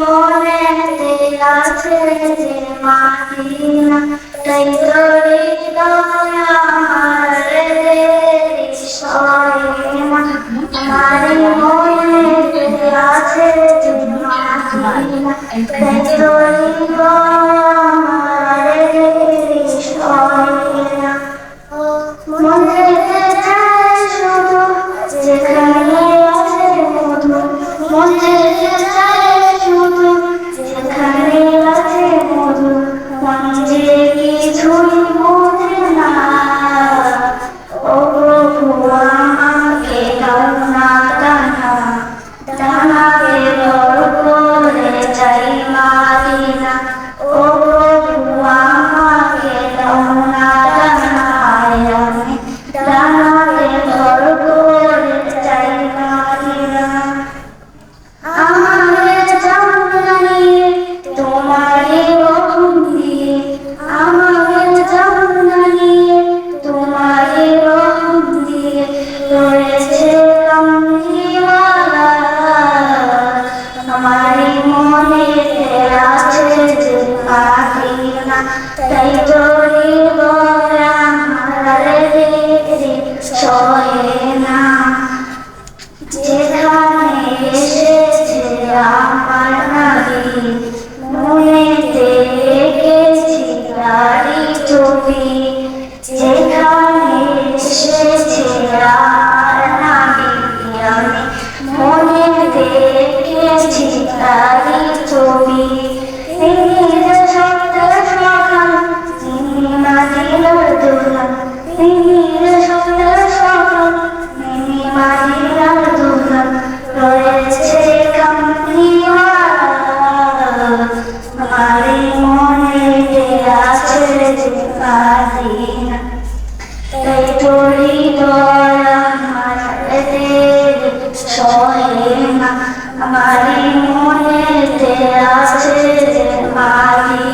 মনেতে আছে যে মাদিনা, তাই তো হৃদয় আমার সয় না। আমার মনেতে আছে যে মাদিনা, তাই তো হৃদয় আমার সয় না। মন যেতে চায় শুধু যেখানে আছে মধু, মন যেতে চায় শুধু যেখানে আছে মধু, মন যে কিছুই বোঝে না। ও প্রভু আমাকে দাও না দানা, দানাকে ভর করে চাই মাদিনা। ও প্রভু আমাকে দাও না দানা, আমি দানাকে ভর করে চাই মাদিনা। আমাকে জানিয়ে তোমারই রহম দিয়ে, আমাকে জানিয়ে তোমারই রহম দিয়ে রয়েছে কামলিওয়ালা। আমারই মনেতে আছে যে মাদিনা, তাই তো হৃদয় আমার সহে না। যেখানে এসেছে আমার নবী, মনেতে রেখেছি তারই ছবি। যেখানে এসেছে আমার নবী, আমি মনেতে রেখেছি তারই ছবি। তিনি যে সত্যের সকাল, তিনি মাদিনার দোলা, তিনি যে সত্যের সকাল, তিনি মাদিনার দোলা, রয়েছে কামলিওয়ালা। আমারই মনেতে আছে যে মাদিনা, তাই তো হৃদয় আমার সহে না। আমারই মনেতে আছে যে মাদিনা।